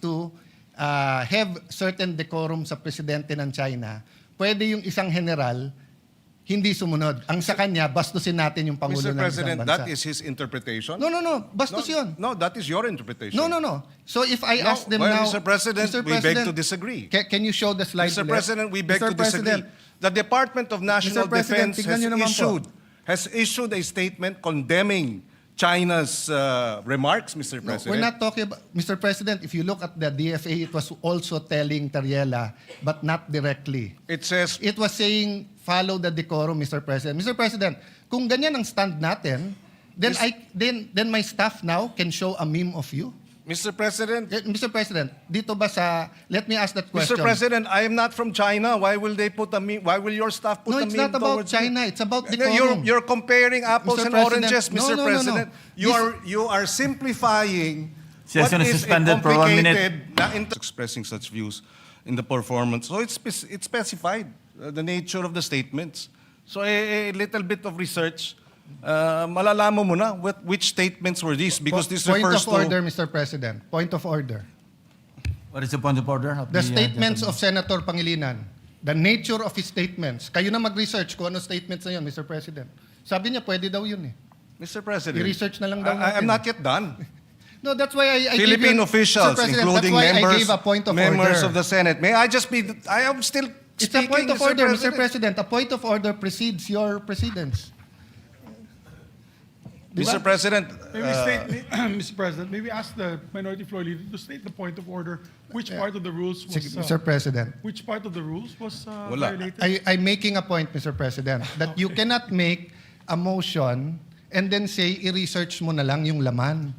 to have certain decorum sa presidente ng China, pwede yung isang general hindi sumunod. Ang sa kanya, bastusin natin yung Pangulo Mr. ng isang President, bansa. that is his interpretation? No. Bastos yun. No, that is your interpretation. No. So if I ask them well, now... Mr. President, we beg to disagree. Can you show the slide Mr. ulit? President, we beg Mr. to disagree. President, The Department of National Mr. President, Defense tignan nyo naman po. has issued a statement condemning China's remarks, Mr. No, President. we're not talking about... Mr. President, if you look at the DFA, it was also telling Tariela, but not directly. It says, It was saying, follow the decorum, Mr. President. Mr. President, kung ganyan ang stand natin, then my staff now can show a meme of you. Mr. President, Mr. President, dito ba sa... Let me ask that question. Mr. President, I am not from China. Why will they put a meme? Why will your staff put No, a it's meme not about towards me? China. It's about decorum. You're comparing apples Mr. and President, oranges, no, Mr. no. President. You are simplifying what Session is is a suspended for 1 minute. complicated expressing such views in the performance. So it's specified, the nature of the statements. So a little bit of research, malalaman mo na which statements were these, because this Point refers of order, to... Mr. President. Point of order. What is the point of order? Of The statements gentleman? of Senator Pangilinan, the nature of his statements. Kayo na mag-research kung ano statements na yun, Mr. President. Sabi niya, pwede daw yun eh. Mr. President, I-research na lang daw I'm natin. not yet done. No, that's why I Philippine gave you, officials, Mr. President, including that's why I members, gave a point of members order. of the Senate. May I just be... I am still It's a speaking, point of order, Mr. President. President. A point of order precedes your precedence. Mr. President, Maybe Mr. President, maybe ask the minority floor leader to state the point of order. Which part of the rules was Sige, Mr. President. which part of the rules was Wala. violated? I'm making a point, Mr. President, that you cannot make a motion and then say, i-research mo na lang yung laman.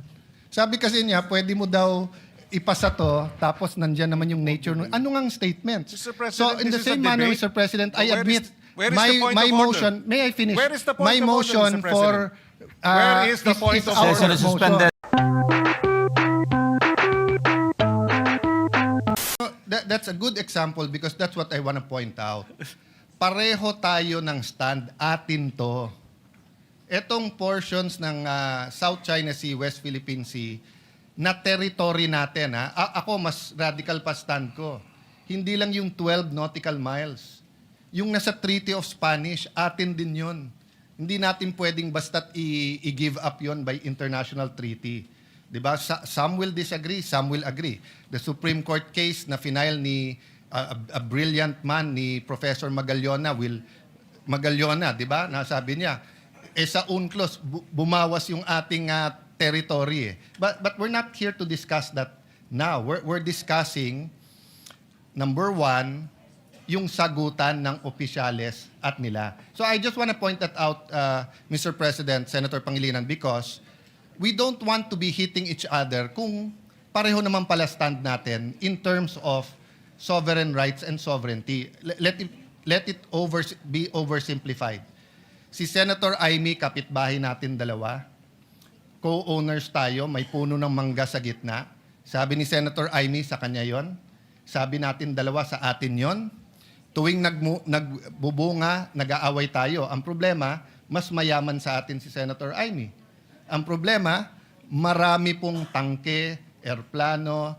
Sabi kasi niya, pwede mo daw ipasa to, tapos nandyan naman yung nature. Ano ngang statements? Mr. President, So in the this is a same manner, debate. Mr. President, I Where is- admit, where is the point my of order? motion, may I finish? Where is the point my of order, motion Mr. President? for... Where is the point of our Session is motion. suspended. That's a good example because that's what I want to point out. Pareho tayo ng stand, atin to. Etong portions ng South China Sea, West Philippine Sea, na territory natin. Ako, mas radical pa stand ko. Hindi lang yung 12 nautical miles. Yung nasa Treaty of Spanish, atin din yun. Hindi natin pwedeng basta't i-give up yon by international treaty. Diba? Some will disagree, some will agree. The Supreme Court case na final ni a brilliant man ni Professor Magallona, di ba? Nasabi niya, sa UNCLOS, bumawas yung ating territory. But we're not here to discuss that now. We're discussing, number one, yung sagutan ng opisyales at nila. So I just want to point that out, Mr. President, Senator Pangilinan, because we don't want to be hitting each other kung pareho naman pala stand natin in terms of sovereign rights and sovereignty. Let it be oversimplified. Si Senator Amy, kapitbahay natin dalawa, co-owners tayo, may puno ng mangga sa gitna. Sabi ni Senator Amy, sa kanya yon. Sabi natin dalawa, sa atin yon. Tuwing nagbubunga, nag-aaway tayo. Ang problema, mas mayaman sa atin si Senator Amy. Ang problema, marami pong tangke, airplano,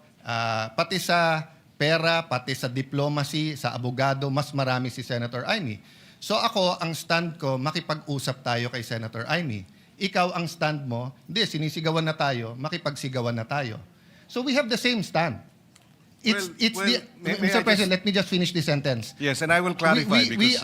pati sa pera, pati sa diplomacy, sa abogado, mas marami si Senator Amy. So ako, ang stand ko, makipag-usap tayo kay Senator Amy. Ikaw, ang stand mo, hindi, sinisigawan na tayo, makipagsigawan na tayo. So we have the same stand. Mr. President, let me just finish this sentence. yes, and I will clarify because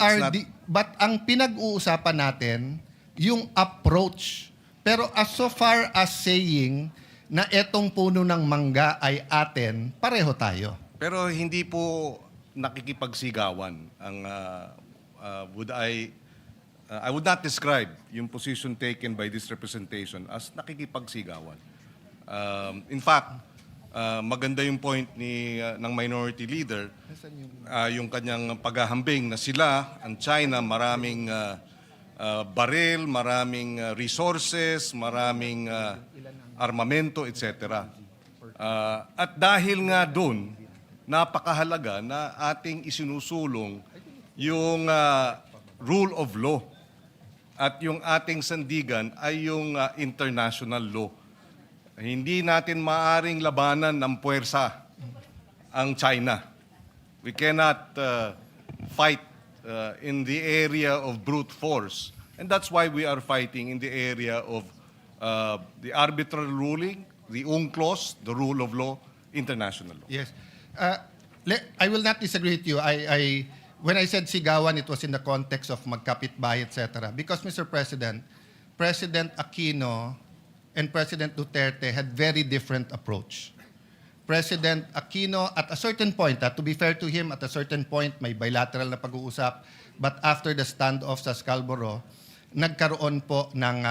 But ang pinag-uusapan natin, yung approach. Pero so far as saying na etong puno ng mangga ay atin, pareho tayo. Pero hindi po nakikipagsigawan ang I would not describe yung position taken by this representation as nakikipagsigawan. In fact, maganda yung point ng minority leader, yung kanyang paghahambing na sila, ang China, maraming baril, maraming resources, maraming armamento, etc. At dahil nga doon, napakahalaga na ating isinusulong yung rule of law at yung ating sandigan ay yung international law. Hindi natin maaring labanan ng puwersa ang China. We cannot fight in the area of brute force. And that's why we are fighting in the area of the arbitral ruling, the UNCLOS, the rule of law, international law. Yes. I will not disagree with you. When I said sigawan, it was in the context of magkapitbahay, etc. Because, Mr. President, President Aquino and President Duterte had very different approach. President Aquino, at a certain point, to be fair to him, at a certain point, may bilateral na pag-uusap. But after the standoff sa Scarborough, nagkaroon po ng,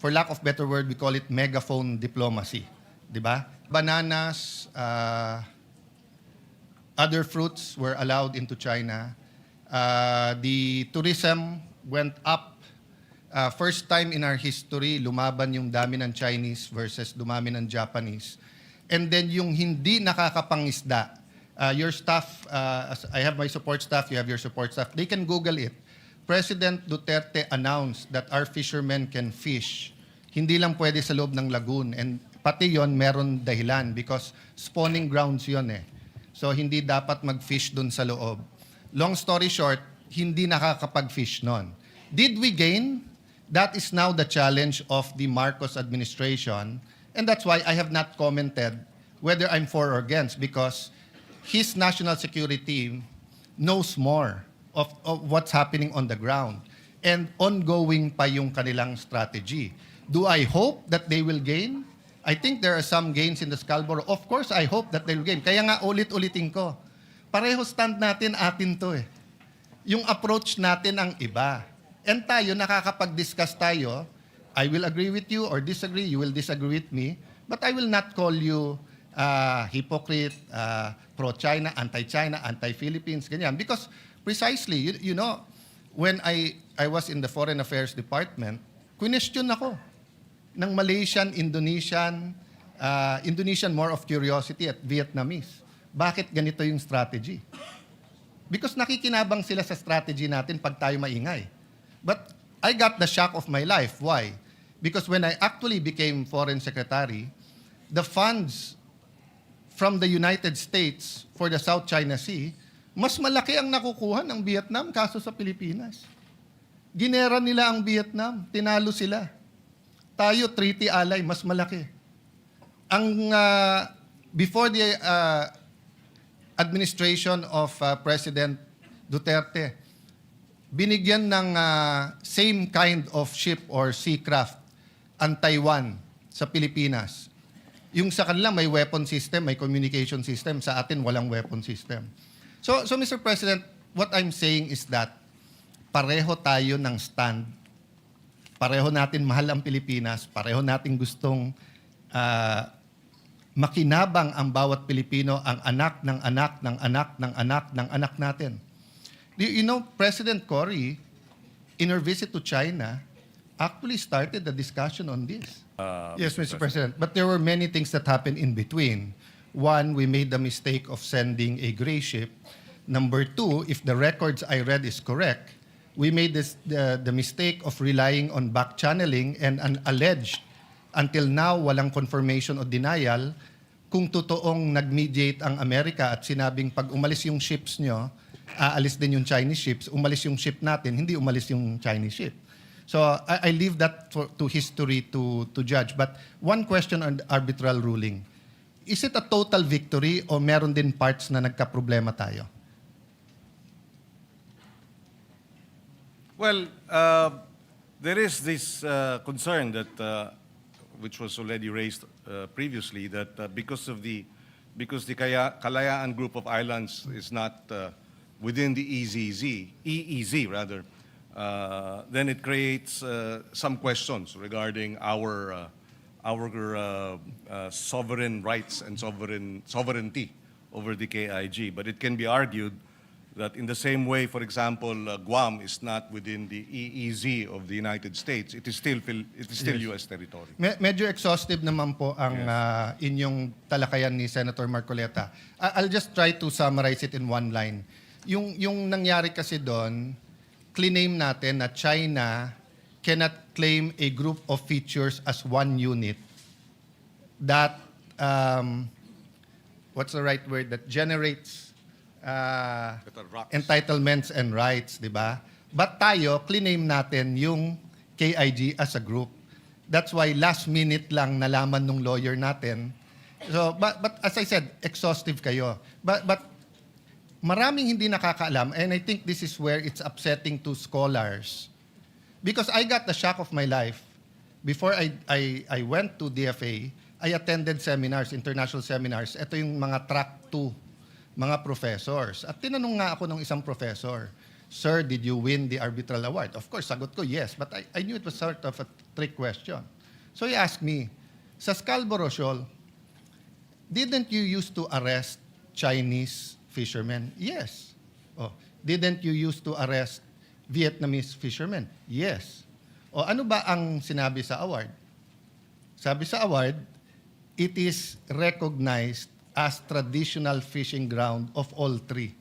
for lack of better word, we call it megaphone diplomacy. Di ba? Bananas, other fruits were allowed into China. The tourism went up. First time in our history, lumaban yung dami ng Chinese versus dumami ng Japanese. And then yung hindi nakakapangisda, your staff, I have my support staff, you have your support staff, they can Google it. President Duterte announced that our fishermen can fish. Hindi lang pwede sa loob ng lagoon. And pati yon meron dahilan because spawning grounds yon eh. So hindi dapat mag-fish dun sa loob. Long story short, hindi nakakapag-fish nun. Did we gain? That is now the challenge of the Marcos administration. And that's why I have not commented whether I'm for or against because his national security knows more of what's happening on the ground. And ongoing pa yung kanilang strategy. Do I hope that they will gain? I think there are some gains in the Scarborough. Of course, I hope that they will gain. Kaya nga ulit-ulitin ko. Pareho stand natin, atin to eh. Yung approach natin ang iba. And tayo, nakakapag-discuss tayo. I will agree with you or disagree. You will disagree with me. But I will not call you hypocrite, pro-China, anti-China, anti-Philippines, ganyan. Because precisely, you know, when I was in the Foreign Affairs Department, question ako ng Malaysian, Indonesian, Indonesian more of curiosity at Vietnamese. Bakit ganito yung strategy? Because nakikinabang sila sa strategy natin pag tayo maingay. But I got the shock of my life. Why? Because when I actually became Foreign Secretary, the funds from the United States for the South China Sea, mas malaki ang nakukuha ng Vietnam kaso sa Pilipinas. Ginera nila ang Vietnam, tinalo sila. Tayo, treaty ally, mas malaki. Ang before the administration of President Duterte, binigyan ng same kind of ship or seacraft ang Taiwan sa Pilipinas. Yung sa kanila may weapon system, may communication system. Sa atin, walang weapon system. So Mr. President, what I'm saying is that pareho tayo ng stand. Pareho natin mahal ang Pilipinas. Pareho natin gustong makinabang ang bawat Pilipino, ang anak ng anak ng anak ng anak ng anak natin. You know, President Cory, in her visit to China, actually started the discussion on this. Yes, Mr. President. But there were many things that happened in between. One, we made the mistake of sending a gray ship. Number two, if the records I read is correct, we made the mistake of relying on back-channeling and an alleged, until now, walang confirmation o denial, kung totoong nag-mediate ang Amerika at sinabing pag umalis yung ships nyo, aalis din yung Chinese ships, umalis yung ship natin, hindi umalis yung Chinese ship. So I leave that to history to judge. But one question on the arbitral ruling. Is it a total victory o meron din parts na nagka-problema tayo? Well, there is this concern that, which was already raised previously, that because the Kalayaan group of islands is not within the EEZ rather, then it creates some questions regarding our sovereign rights and sovereignty over the KIG. But it can be argued that in the same way, for example, Guam is not within the EEZ of the United States, it is still U.S. territory. Medyo exhaustive naman po ang inyong talakayan ni Senator Marcoleta. I'll just try to summarize it in one line. Yung nangyari kasi doon, claim natin na China cannot claim a group of features as one unit that what's the right word, that generates Rocks. entitlements and rights, di ba? But tayo, claim natin yung KIG as a group. That's why last minute lang nalaman nung lawyer natin. So, but as I said, exhaustive kayo. But maraming hindi nakakaalam, and I think this is where it's upsetting to scholars. Because I got the shock of my life. Before I went to DFA, I attended seminars, international seminars. Ito yung mga track 2, mga professors. At tinanong nga ako ng isang professor, "Sir, did you win the arbitral award?" Of course, sagot ko, yes. But I knew it was sort of a trick question. So he asked me, "Sa Scarborough Shoal, didn't you used to arrest Chinese fishermen?" "Yes." "Oh, didn't you used to arrest Vietnamese fishermen?" "Yes." "O ano ba ang sinabi sa award?" Sabi sa award, "It is recognized as traditional fishing ground of all three: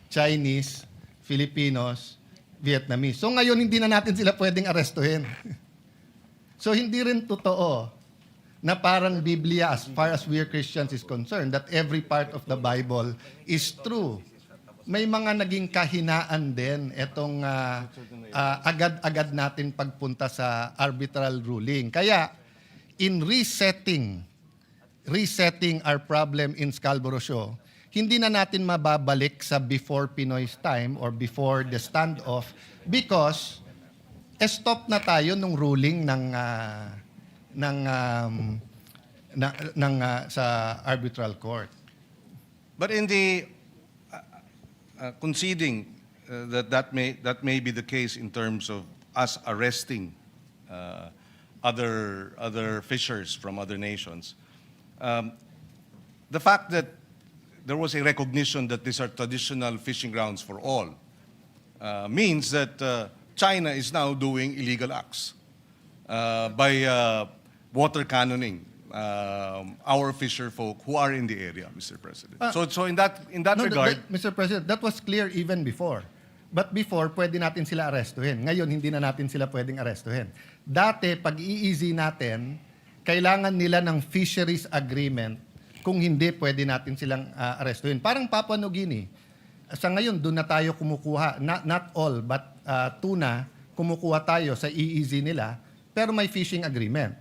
Chinese, Filipinos, Vietnamese." So ngayon, hindi na natin sila pwedeng arestuhin. So hindi rin totoo na parang Biblia, as far as we are Christians is concerned, that every part of the Bible is true. May mga naging kahinaan din itong agad-agad natin pagpunta sa arbitral ruling. Kaya, in resetting our problem in Scarborough Shoal, hindi na natin mababalik sa before Pinoy's time or before the standoff because stop na tayo nung ruling sa arbitral court. But in the conceding that may be the case in terms of us arresting other fishers from other nations, the fact that there was a recognition that these are traditional fishing grounds for all means that China is now doing illegal acts by water cannoning our fisher folk who are in the area, Mr. President. So in that regard, Mr. President, that was clear even before. But before, pwede natin sila arestuhin. Ngayon, hindi na natin sila pwedeng arestuhin. Dati, pag i-easy natin, kailangan nila ng fisheries agreement. Kung hindi, pwede natin silang arestuhin. Parang Papua New Guinea. Sa ngayon, doon na tayo kumukuha. Not all, but tuna, kumukuha tayo sa EEZ nila, pero may fishing agreement.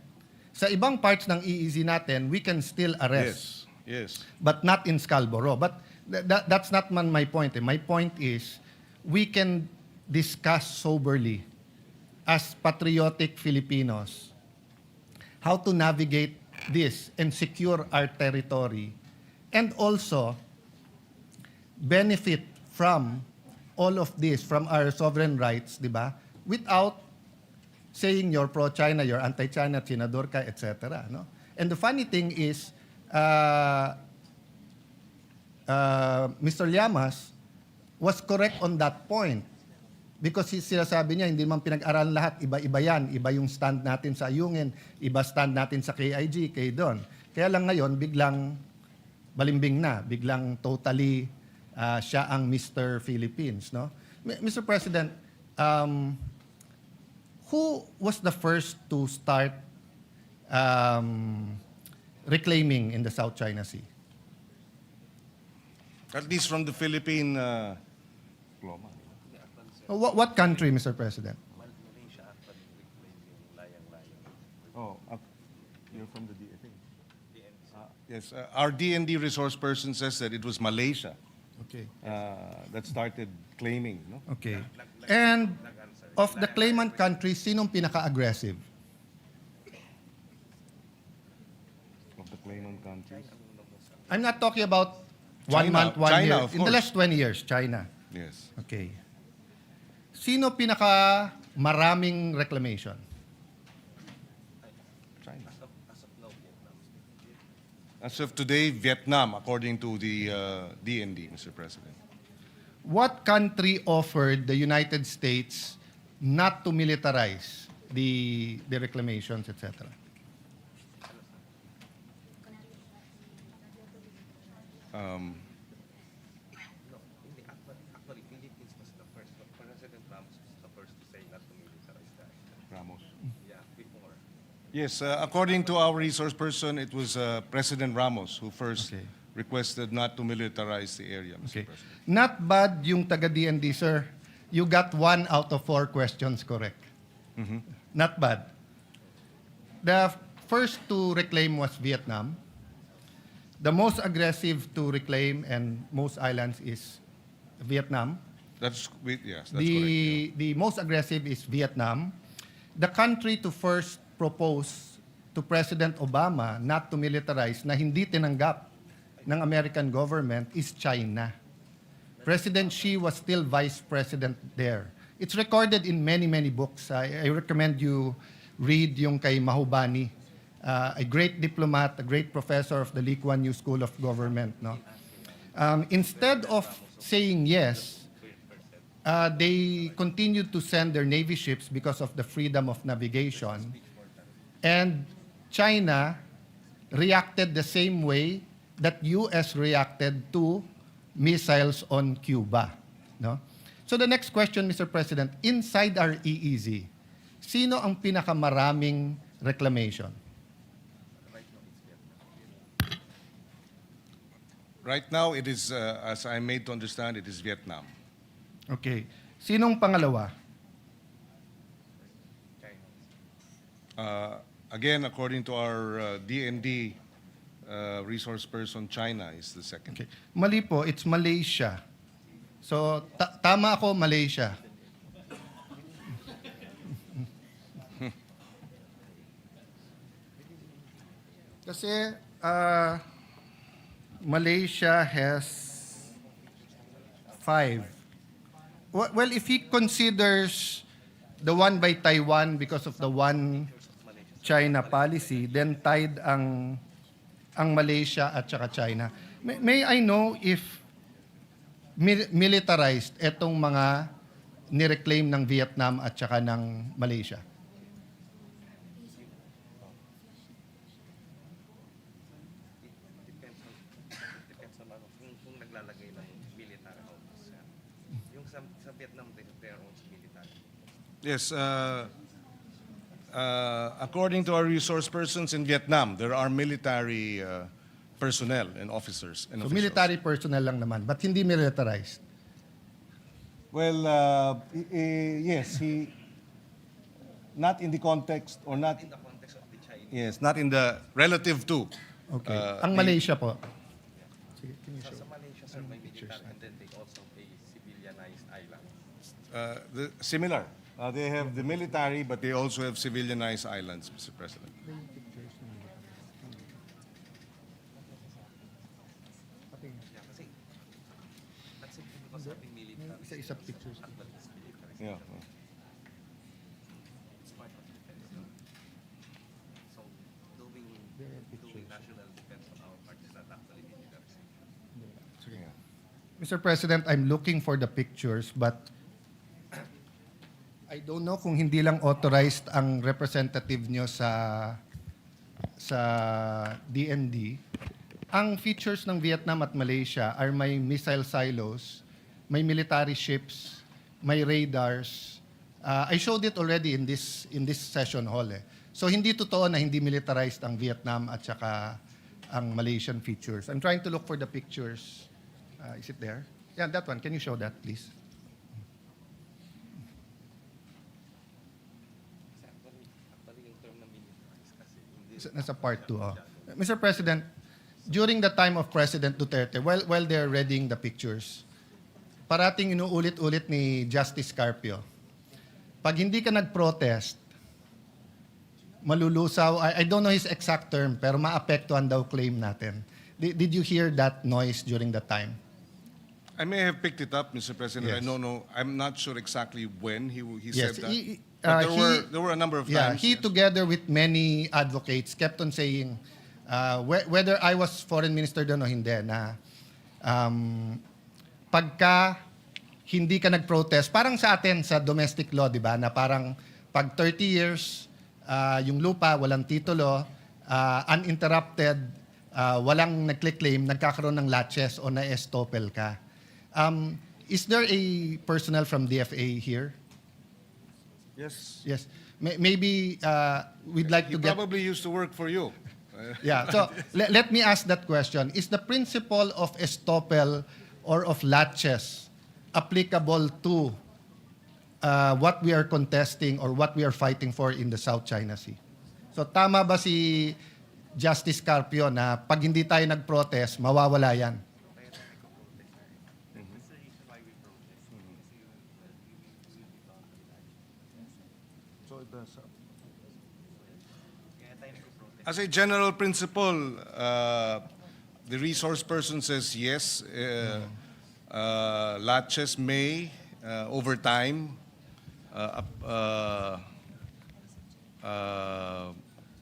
Sa ibang parts ng EEZ natin, we can still arrest. yes. But not in Scarborough. But that's not my point. My point is, we can discuss soberly as patriotic Filipinos how to navigate this and secure our territory and also benefit from all of this, from our sovereign rights, di ba? Without saying you're pro-China, you're anti-China, Chinador ka, etc. No? And the funny thing is, Mr. Llamas was correct on that point. Because sila sabi niya, hindi man pinag-aralan lahat, iba-iba yan. Iba yung stand natin sa Ayungin, iba stand natin sa KIG, kay Don. Kaya lang ngayon, biglang balimbing na, biglang totally siya ang Mr. Philippines. No? Mr. President, who was the first to start reclaiming in the South China Sea? At least from the Philippine What country, Mr. President? Oh, you're from the DFA. Yes, our DND resource person says that it was Malaysia Okay. that started claiming. No? Okay. And of the claimant countries, sinong pinaka-aggressive? Of the claimant countries. I'm not talking about 1 China. month, 1 China, year. of In the course. last 20 years, China. Yes. Okay. Sino pinaka-maraming reclamation? China. As of today, Vietnam, according to the DND, Mr. President. What country offered the United States not to militarize the reclamations, etc.? Actually, Philippines was the first, but President Ramos was the first to say not to militarize that. Ramos. Yeah, before. Yes, according to our resource person, it was President Ramos who first Okay. requested not to militarize the area, Mr. Okay. President. Not bad yung taga-DND, sir. You got 1 out of 4 questions correct. Not bad. The first to reclaim was Vietnam. The most aggressive to reclaim and most islands is Vietnam. Yes, that's correct. Yeah. The most aggressive is Vietnam. The country to first propose to President Obama not to militarize na hindi tinanggap ng American government is China. President Xi was still vice president there. It's recorded in many, many books. I recommend you read yung kay Mahubani, a great diplomat, a great professor of the Lee Kuan Yew School of Government. No? Instead of saying yes, they continued to send their navy ships because of the freedom of navigation. And China reacted the same way that US reacted to missiles on Cuba. No? So the next question, Mr. President, inside our EEZ, sino ang pinakamaraming reclamation? Right now, it is, as I made to understand, it is Vietnam. Okay. Sinong pangalawa? Again, according to our DND resource person, China is the second. Okay. Mali po, it's Malaysia. So, tama ako, Malaysia. Kasi, Malaysia has 5. Well, if he considers the one by Taiwan because of the one China policy, then tied ang Malaysia at saka China. May I know if militarized etong mga nireclaim ng Vietnam at saka ng Malaysia? Depends on kung naglalagay ng military officer. Yung sa Vietnam, they have their own military. Yes, according to our resource persons in Vietnam, there are military personnel and officers. And So officials. military personnel lang naman, but hindi militarized. Well, yes, he not in the context or not In the context of the Chinese, yes, not in the relative to. Okay. Ang Malaysia po. sa Malaysia, sir, may military and then they also a civilianized island. Similar. They have the military, but they also have civilianized islands, Mr. President. Yeah, kasi that's simply because having military Isa-isa pictures. is military. Yeah. It's part of defense. So doing national defense on our part is not actually military. Mr. President, I'm looking for the pictures, but I don't know kung hindi lang authorized ang representative nyo sa DND. Ang features ng Vietnam at Malaysia are may missile silos, may military ships, may radars. I showed it already in this session hall. So hindi totoo na hindi militarized ang Vietnam at saka ang Malaysian features. I'm trying to look for the pictures. Is it there? Yeah, that one. Can you show that, please? Actually, yung term na militarized kasi hindi Nasa part 2. Oh. Mr. President, during the time of President Duterte, while they're reading the pictures, parating inuulit-ulit ni Justice Carpio, pag hindi ka nag-protest, malulusaw, I don't know his exact term, pero maapektuhan daw claim natin. Did you hear that noise during that time? I may have picked it up, Mr. President. Yes. I don't know. I'm not sure exactly when he Yes, said that. he- But he- there were a number of Yeah, times. he yes. together with many advocates kept on saying, whether I was foreign minister doon o hindi, na pagka hindi ka nag-protest, parang sa atin sa domestic law, di ba, na parang pag 30 years, yung lupa, walang titulo, uninterrupted, walang nagclaim, nagkakaroon ng latches o na-estopel ka. Is there a personnel from DFA here? Yes. Yes. Maybe we'd like He to get... probably used to work for you. Yeah, so let me ask that question. Is the principle of estoppel or of laches applicable to what we are contesting or what we are fighting for in the South China Sea? So tama ba si Justice Carpio na pag hindi tayo nag-protest, mawawala yan? As a general principle, the resource person says yes. Latches may, over time,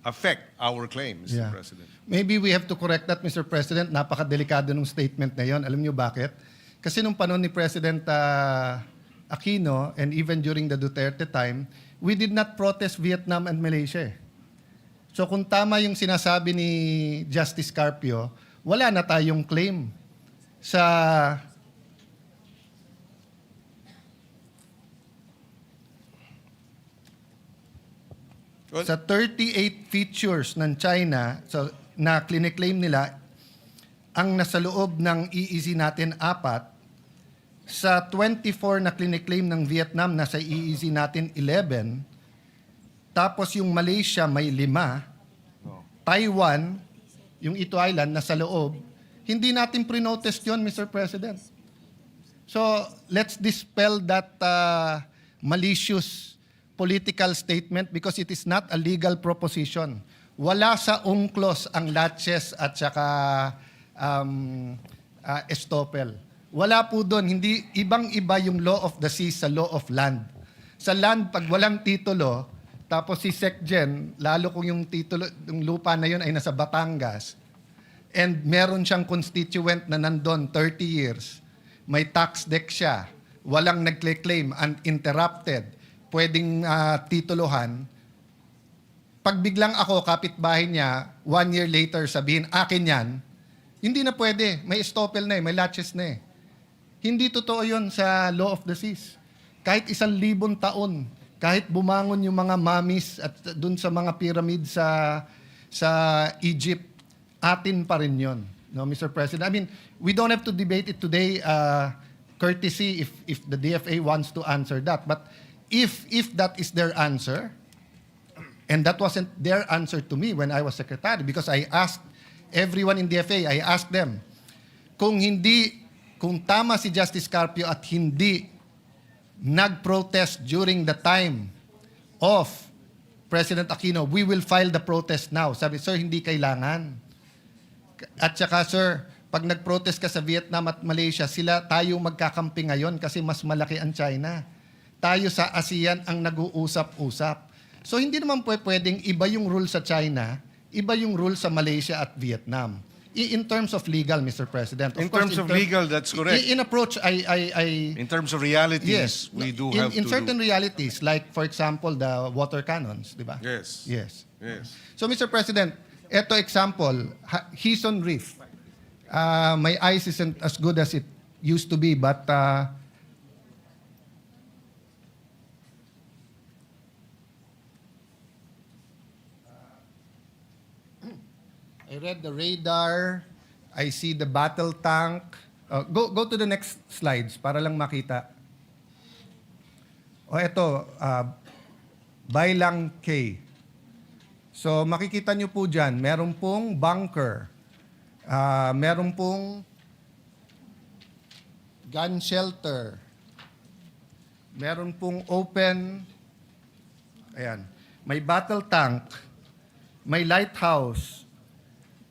affect our claim, Mr. Yeah. President. Maybe we have to correct that, Mr. President. Napakadelikado ng statement na yon. Alam niyo bakit? Kasi nung panahon ni President Aquino and even during the Duterte time, we did not protest Vietnam and Malaysia. So kung tama yung sinasabi ni Justice Carpio, wala na tayong claim sa Well, sa 38 features ng China so, na clinic-claim nila, ang nasa loob ng EEZ natin 4, sa 24 na clinic-claim ng Vietnam, nasa EEZ natin 11, tapos yung Malaysia may 5, Taiwan, yung Ito Island, nasa loob, hindi natin pre-notice yun, Mr. President. So, let's dispel that malicious political statement because it is not a legal proposition. Wala sa UNCLOS ang laches at saka estoppel. Wala po doon. Hindi, ibang-iba yung law of the sea sa law of land. Sa land, pag walang titulo, tapos si SecGen, lalo kung yung titulo, yung lupa na yun ay nasa Batangas, and meron siyang constituent na nandun 30 years, may tax deck siya, walang nagkle-claim, uninterrupted, pwedeng tituluhan, pag biglang ako, kapitbahay niya, 1 year later sabihin, akin yan, hindi na pwede. May estoppel na may latches na Hindi totoo yon sa law of the seas. Kahit 1,000 taon, kahit bumangon yung mga mummies at dun sa mga pyramid sa Egypt, atin pa rin yon, no, Mr. President. I mean, we don't have to debate it today, courtesy if the DFA wants to answer that. But if that is their answer, and that wasn't their answer to me when I was secretary, because I asked everyone in DFA, I asked them, kung tama si Justice Carpio at hindi nag-protest during the time of President Aquino, we will file the protest now. Sabi, sir, hindi kailangan. At saka, sir, pag nag-protest ka sa Vietnam at Malaysia, tayo magkakampi ngayon kasi mas malaki ang China. Tayo sa ASEAN ang nag-uusap-usap. So, hindi naman pwedeng iba yung rule sa China, iba yung rule sa Malaysia at Vietnam. In terms of legal, Mr. President. In terms of legal, that's correct. In approach, In terms of realities, yes, we do have in to certain realities, like for example, the water cannons, di ba? Yes. Yes. Yes. So, Mr. President, eto example, Hison Reef. My eyes isn't as good as it used to be, but I read the radar, I see the battle tank. Go to the next slides para lang makita. Eto, Bailang K. So makikita nyo po dyan, meron pong bunker, meron pong gun shelter, meron pong open, ayan, may battle tank, may lighthouse,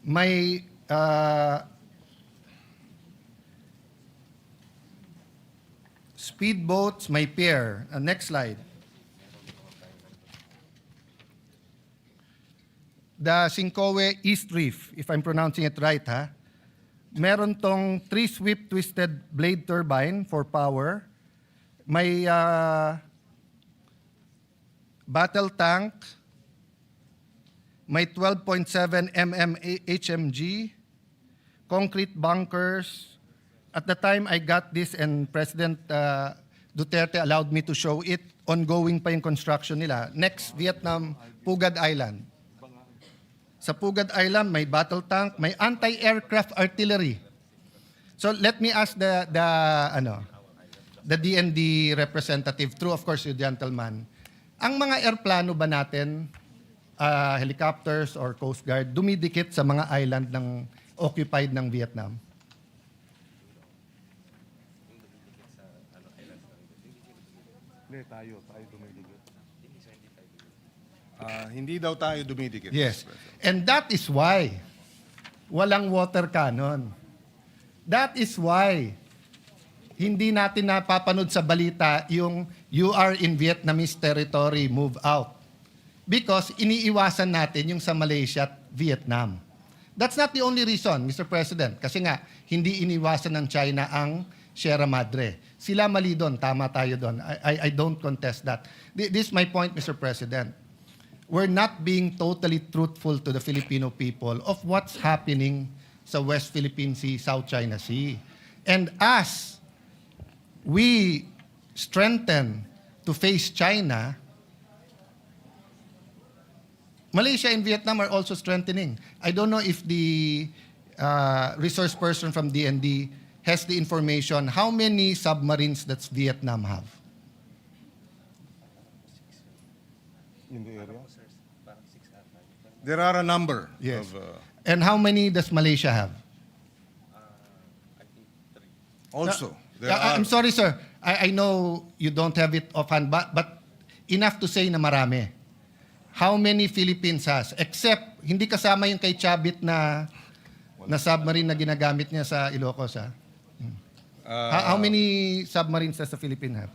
may speedboats, may pier. Next slide. The Sincoe East Reef, if I'm pronouncing it right, ha? Meron tong 3-sweep twisted blade turbine for power. May battle tank. May 12.7 mm HMG, concrete bunkers. At the time I got this and President Duterte allowed me to show it, ongoing pa yung construction nila. Next, Vietnam, Pugad Island. Sa Pugad Island, may battle tank, may anti-aircraft artillery. So let me ask the DND representative, through of course you gentleman, ang mga airplano ba natin, helicopters or Coast Guard, dumidikit sa mga island ng occupied ng Vietnam? Hindi daw tayo dumidikit. Yes. Mr. President. And that is why walang water cannon. That is why hindi natin napapanood sa balita yung "you are in Vietnamese territory, move out." Because iniiwasan natin yung sa Malaysia at Vietnam. That's not the only reason, Mr. President. Kasi nga, hindi iniwasan ng China ang Sierra Madre. Sila mali doon, tama tayo doon. I don't contest that. This is my point, Mr. President. We're not being totally truthful to the Filipino people of what's happening sa West Philippine Sea, South China Sea. And as we strengthen to face China, Malaysia and Vietnam are also strengthening. I don't know if the resource person from DND has the information how many submarines does Vietnam have. In the area? There are a number Yes. of... And how many does Malaysia have? also, there I'm are... sorry, sir. I know you don't have it offhand, but enough to say na marami. How many Philippines has? Except, hindi kasama yung kay Chabit na submarine na ginagamit niya sa Ilocos, ha? How many submarines does the Philippines have?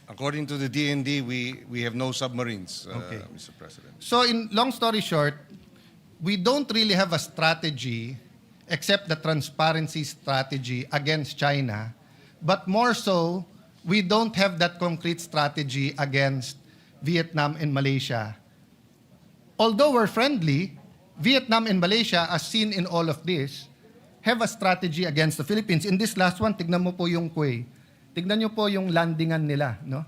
According to the DND, we have no submarines, Okay. Mr. President. So in long story short, we don't really have a strategy except the transparency strategy against China, but more so, we don't have that concrete strategy against Vietnam and Malaysia. Although we're friendly, Vietnam and Malaysia, as seen in all of this, have a strategy against the Philippines. In this last one, tignan mo po yung Quay. Tignan nyo po yung landingan nila, no?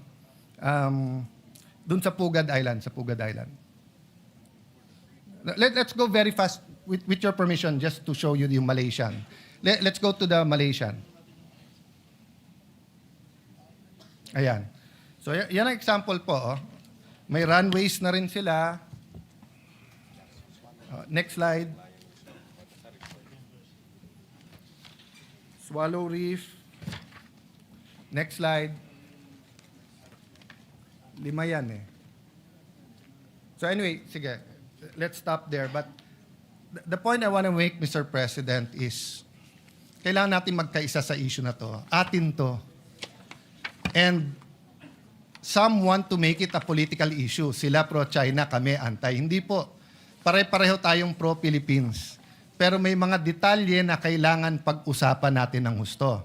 Dun sa Pugad Island, Let's go very fast with your permission just to show you yung Malaysian. Let's go to the Malaysian. Ayan. So yan ang example po. Oh. May runways na rin sila. Next slide. Swallow Reef. Next slide. 5 yan eh. So anyway, sige. Let's stop there. But the point I want to make, Mr. President, is kailangan natin magkaisa sa issue na to. Atin to. And some want to make it a political issue. Sila pro-China, kami anti. Hindi po. Pare-pareho tayong pro-Philippines. Pero may mga detalye na kailangan pag-usapan natin ng husto.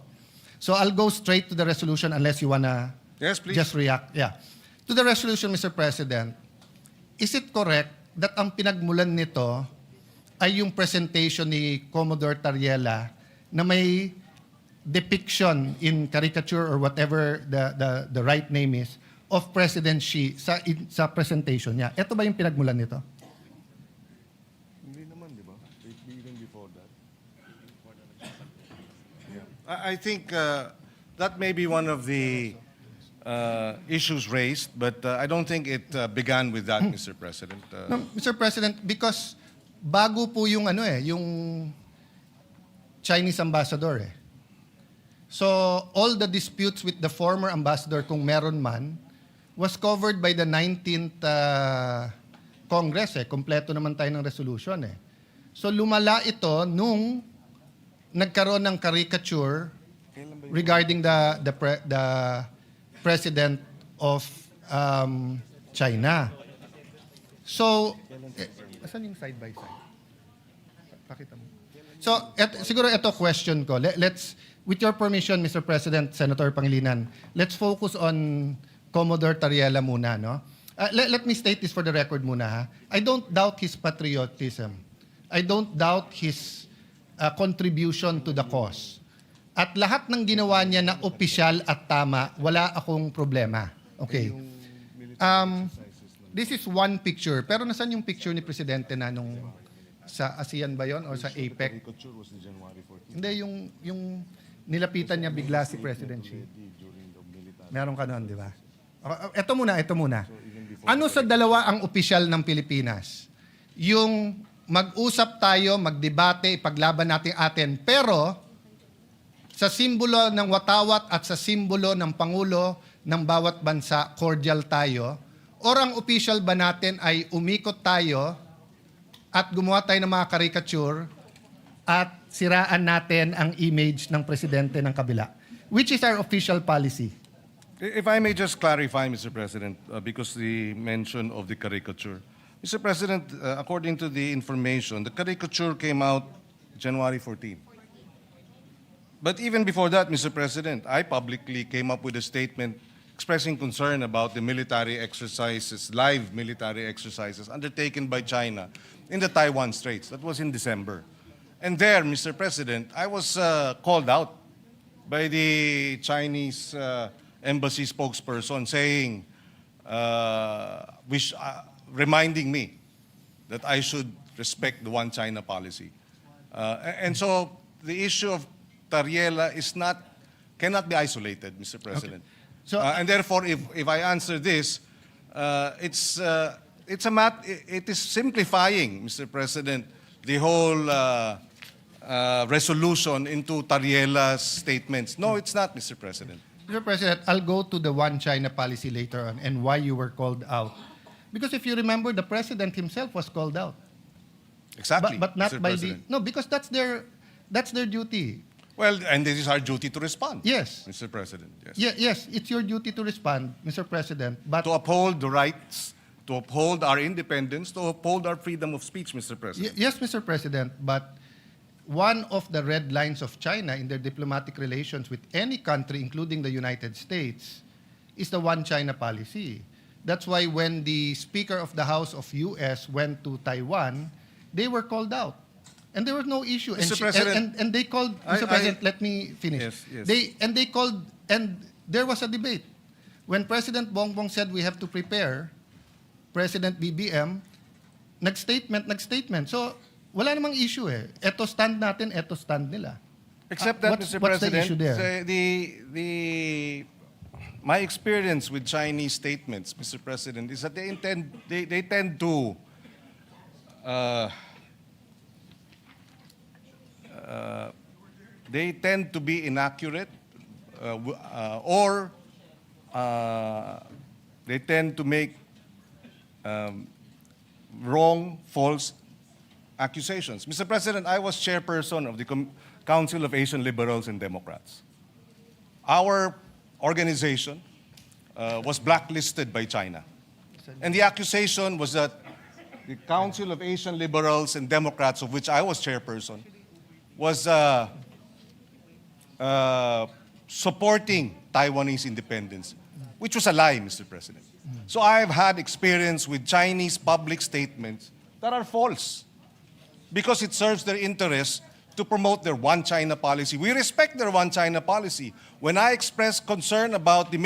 So I'll go straight to the resolution unless you wanna Yes, please. just react. Yeah. To the resolution, Mr. President, is it correct that ang pinagmulan nito ay yung presentation ni Commodore Tariela na may depiction in caricature or whatever the right name is of President Xi sa presentation niya? Ito ba yung pinagmulan nito? Hindi naman, di ba? Even before that. I think that may be one of the issues raised, but I don't think it began with that, Mr. President. No, Mr. President, because bago po yung yung Chinese ambassador eh. So all the disputes with the former ambassador, kung meron man, was covered by the 19th Congress eh. Kompleto naman tayo ng resolution eh. So lumala ito nung nagkaroon ng caricature regarding the president of China. So, asan yung side by side? Pakita mo. So, siguro ito question ko. Let's, with your permission, Mr. President, Senator Pangilinan, let's focus on Commodore Tariela muna, no? Let me state this for the record muna, ha? I don't doubt his patriotism. I don't doubt his contribution to the cause. At lahat ng ginawa niya na opisyal at tama, wala akong problema. Okay. This is one picture. Pero nasan yung picture ni Presidente na nung Sa ASEAN ba yon o sa APEC? Caricature was the January 14. Hindi, yung nilapitan niya bigla si President Xi. Meron ka noon, di ba? Ito muna. Ano sa dalawa ang opisyal ng Pilipinas? Yung mag-usap tayo, magdebate, ipaglaban natin atin, pero sa simbolo ng watawat at sa simbolo ng Pangulo ng bawat bansa, cordial tayo, or ang official ba natin ay umikot tayo at gumawa tayo ng mga caricature at siraan natin ang image ng presidente ng kabila? Which is our official policy? If I may just clarify, Mr. President, because the mention of the caricature. Mr. President, according to the information, the caricature came out January 14. But even before that, Mr. President, I publicly came up with a statement expressing concern about the military exercises, live military exercises undertaken by China in the Taiwan Straits. That was in December. And there, Mr. President, I was called out by the Chinese embassy spokesperson saying, reminding me that I should respect the one China policy. And so the issue of Tariela cannot be isolated, Mr. President. So- And therefore, if I answer this, it is simplifying, Mr. President, the whole resolution into Tariela's statements. No, it's not, Mr. President. Mr. President, I'll go to the one China policy later on and why you were called out. Because if you remember, the president himself was called out. Exactly, But not Mr. by President. no, because that's their duty. Well, and this is our duty to respond. Yes. Mr. President. Yes. Yes, it's your duty to respond, Mr. President. But To uphold the rights, to uphold our independence, to uphold our freedom of speech, Mr. President. yes, Mr. President, but one of the red lines of China in their diplomatic relations with any country, including the United States, is the one China policy. That's why when the Speaker of the House of US went to Taiwan, they were called out. And there was no issue. Mr. And President, and they called, Mr. President, let me finish. Yes. They called, and there was a debate. When President Bongbong said we have to prepare, President BBM, nag-statement. So, wala namang issue eh. Eto stand natin, eto stand nila. Except that, What's Mr. the President, issue there? my experience with Chinese statements, Mr. President, is that they tend to be inaccurate, or they tend to make wrong, false accusations. Mr. President, I was chairperson of the Council of Asian Liberals and Democrats. Our organization was blacklisted by China. And the accusation was that the Council of Asian Liberals and Democrats, of which I was chairperson, was supporting Taiwanese independence, which was a lie, Mr. President. So I've had experience with Chinese public statements that are false because it serves their interests to promote their one China policy. We respect their one China policy. When I expressed concern about the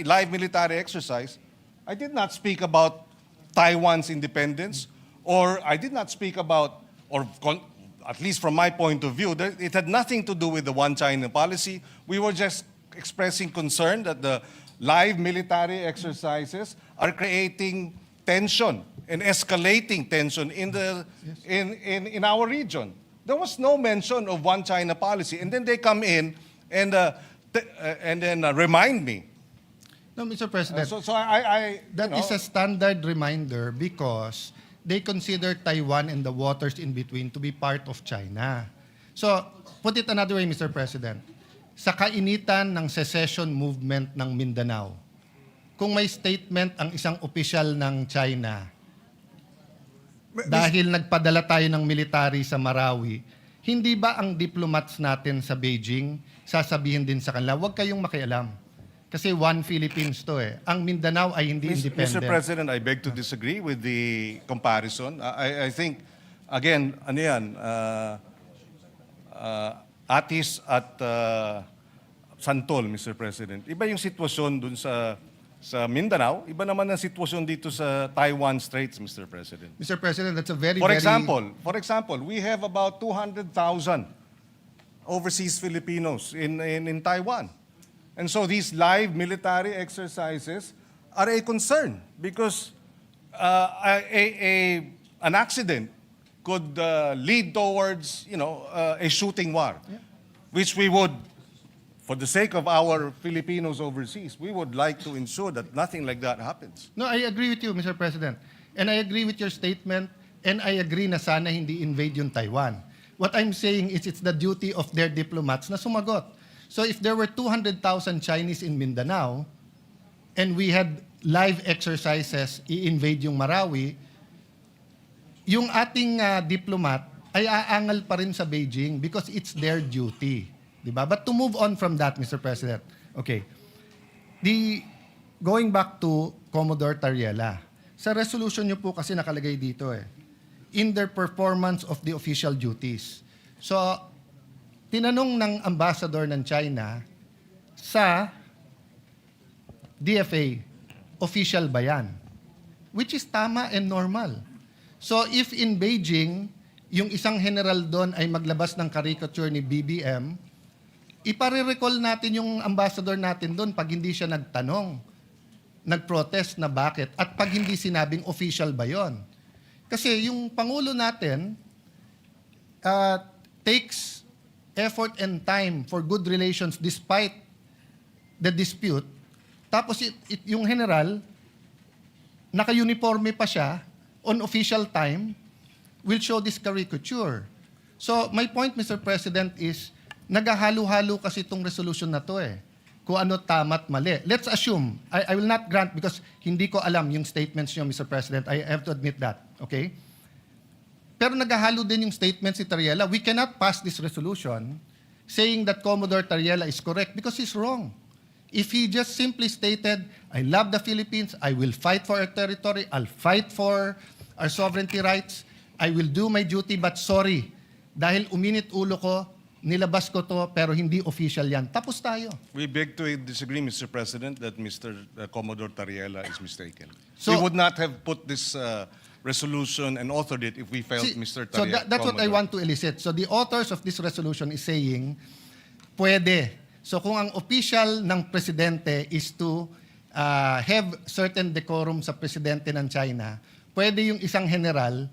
live military exercise, I did not speak about Taiwan's independence, or I did not speak about, at least from my point of view, it had nothing to do with the one China policy. We were just expressing concern that the live military exercises are creating tension and escalating tension in our region. There was no mention of one China policy, and then they come in and then remind me. No, Mr. President. That That is a standard reminder because they consider Taiwan and the waters in between to be part of China. So, put it another way, Mr. President. Sa kainitan ng secession movement ng Mindanao, kung may statement ang isang opisyal ng China, dahil nagpadala tayo ng military sa Marawi, hindi ba ang diplomats natin sa Beijing sasabihin din sa kanila, huwag kayong makialam. Kasi one Philippines to eh. Ang Mindanao ay hindi independent. Mr. President, I beg to disagree with the comparison. I think, again, Atis at Santol, Mr. President. Iba yung sitwasyon dun sa sa Mindanao, iba naman ang sitwasyon dito sa Taiwan Straits, Mr. President. Mr. President, that's a very, For very... example, we have about 200,000 overseas Filipinos in Taiwan. And so these live military exercises are a concern because an accident could lead towards, a shooting war, which we would, for the sake of our Filipinos overseas, we would like to ensure that nothing like that happens. No, I agree with you, Mr. President. And I agree with your statement, and I agree na sana hindi invade yung Taiwan. What I'm saying is it's the duty of their diplomats na sumagot. So if there were 200,000 Chinese in Mindanao, and we had live exercises, i-invade yung Marawi, yung ating diplomat ay aangal pa rin sa Beijing because it's their duty. Diba? But to move on from that, Mr. President, okay. Going back to Commodore Tariela, sa resolution nyo po kasi nakalagay dito in their performance of the official duties. So, tinanong ng ambassador ng China sa DFA, official ba yan? Which is tama and normal. So, if in Beijing, yung isang general doon ay maglabas ng caricature ni BBM, ipare-recall natin yung ambassador natin doon pag hindi siya nagtanong, nag-protest na bakit, at pag hindi sinabing official ba yon. Kasi yung Pangulo natin takes effort and time for good relations despite the dispute. Tapos yung general, naka-uniforme pa siya, on official time, will show this caricature. So my point, Mr. President, is naghahalo-halo kasi itong resolution na to kung ano tama at mali. Let's assume, I will not grant because hindi ko alam yung statements niyo, Mr. President. I have to admit that. Okay? Pero naghahalo din yung statement si Tariela. We cannot pass this resolution saying that Commodore Tariela is correct because he's wrong. If he just simply stated, I love the Philippines, I will fight for our territory, I'll fight for our sovereignty rights, I will do my duty, but sorry, dahil uminit ulo ko, nilabas ko to, pero hindi official yan. Tapos tayo. We beg to disagree, Mr. President, that Mr. Commodore Tariela is mistaken. So- We would not have put this resolution and authored it if we felt See, Mr. so Tariela. that's what I want to elicit. So the authors of this resolution is saying, pwede. So kung ang official ng presidente is to have certain decorum sa presidente ng China, pwede yung isang general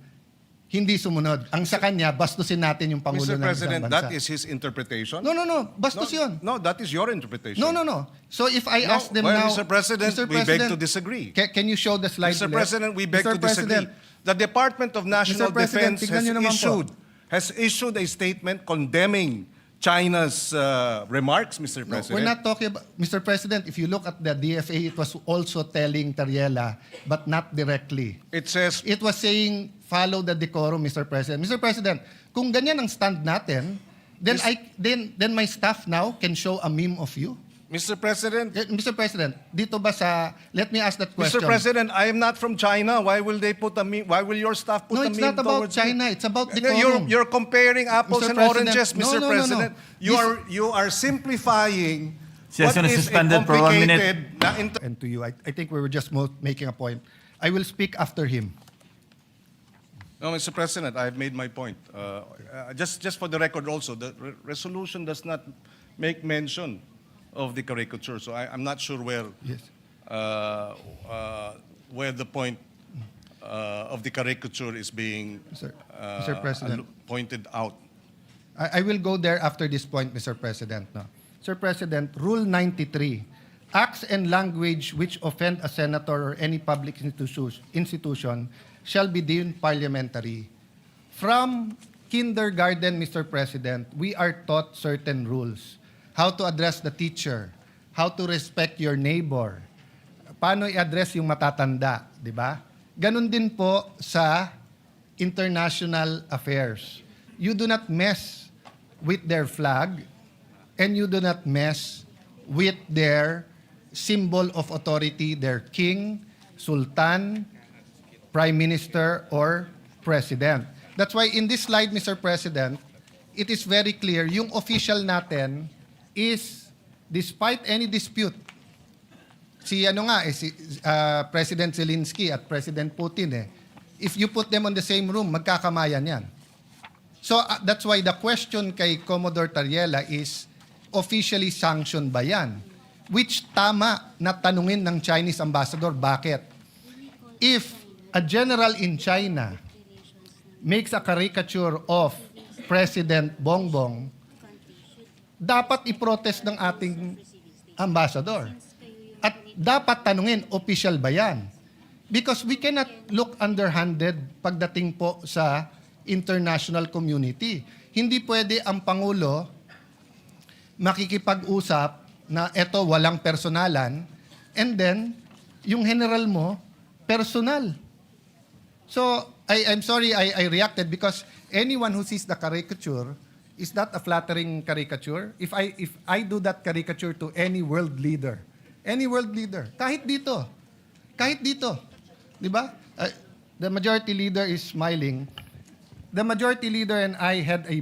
hindi sumunod. Ang sa kanya, bastusin natin yung Pangulo Mr. ng isang President, bansa. that is his interpretation? No. Bastos yun. No, that is your interpretation. No. So if I ask them well, now... Mr. President, we beg to disagree. Can you show the slide Mr. ulit? President, we beg Mr. to disagree. President, The Department of National Mr. President, Defense tignan niyo naman po. has issued a statement condemning China's remarks, Mr. No, President. we're not talking about... Mr. President, if you look at the DFA, it was also telling Tariela, but not directly. It says, It was saying, follow the decorum, Mr. President. Mr. President, kung ganyan ang stand natin, then my staff now can show a meme of you? Mr. President, Mr. President, dito ba sa... Let me ask that question. Mr. President, I am not from China. Why will they put a meme? Why will your staff put No, a it's meme not about towards China. me? It's about No, decorum. You're comparing apples Mr. and President, oranges, no, Mr. no, no, no. President. You are simplifying what Session is is a suspended for 1 minute. complicated na And to you, I think we were just making a point. I will speak after him. No, Mr. President, I have made my point. Just for the record also, the resolution does not make mention of the caricature. So I'm not sure where Yes. where the point of the caricature is being Mr. President. pointed out. I will go there after this point, Mr. President. No. Sir President, Rule 93, acts and language which offend a senator or any public institution shall be deemed parliamentary. From kindergarten, Mr. President, we are taught certain rules. How to address the teacher, how to respect your neighbor, paano i-address yung matatanda, di ba? Ganon din po sa international affairs. You do not mess with their flag and you do not mess with their symbol of authority, their king, sultan, prime minister, or president. That's why in this slide, Mr. President, it is very clear, yung official natin is, despite any dispute, Si President Zelensky at President Putin if you put them on the same room, magkakamayan yan. So that's why the question kay Commodore Tariela is, officially sanctioned ba yan? Which tama na tanungin ng Chinese ambassador, bakit? If a general in China makes a caricature of President Bongbong, dapat i-protest ng ating ambassador. At dapat tanungin, official ba yan? Because we cannot look underhanded pagdating po sa international community. Hindi pwede ang Pangulo makikipag-usap na eto walang personalan and then yung general mo, personal. So, I'm sorry I reacted because anyone who sees the caricature is that a flattering caricature. If I do that caricature to any world leader, kahit dito, 'di ba? The majority leader is smiling. The majority leader and I had a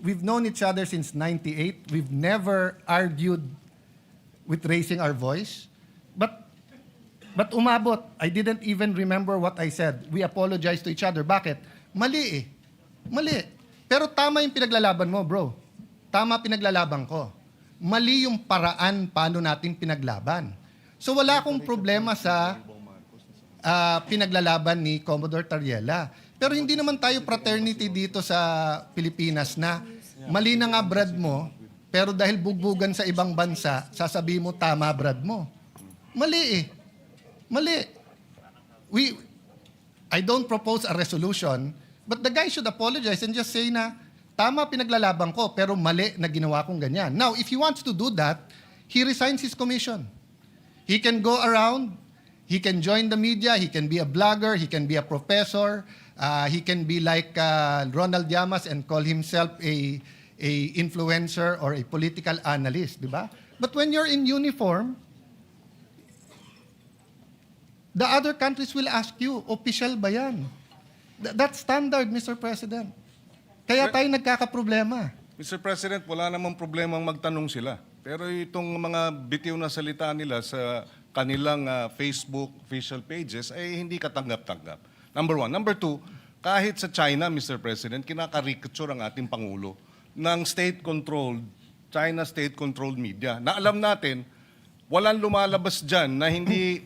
we've known each other since 98. We've never argued with raising our voice. But umabot. I didn't even remember what I said. We apologized to each other. Bakit? Mali. Pero tama yung pinaglalaban mo, bro. Tama pinaglalaban ko. Mali yung paraan paano natin pinaglaban. So wala akong problema sa pinaglalaban ni Commodore Tariela. Pero hindi naman tayo fraternity dito sa Pilipinas na mali na nga brad mo, pero dahil bugbugan sa ibang bansa, sasabihin mo tama brad mo. Mali. I don't propose a resolution, but the guy should apologize and just say na tama pinaglalaban ko, pero mali na ginawa kong ganyan. Now, if he wants to do that, he resigns his commission. He can go around, he can join the media, he can be a blogger, he can be a professor, he can be like Ronald Llamas and call himself a influencer or a political analyst, di ba? But when you're in uniform, the other countries will ask you, official ba yan? That's standard, Mr. President. Kaya tayo nagkakaproblema. Mr. President, wala namang problemang magtanong sila. Pero itong mga bitiw na salita nila sa kanilang Facebook official pages ay hindi katanggap-tanggap. Number one. Number two, kahit sa China, Mr. President, kinakarikature ang ating Pangulo ng state-controlled, China state-controlled media. Na alam natin, walang lumalabas dyan na hindi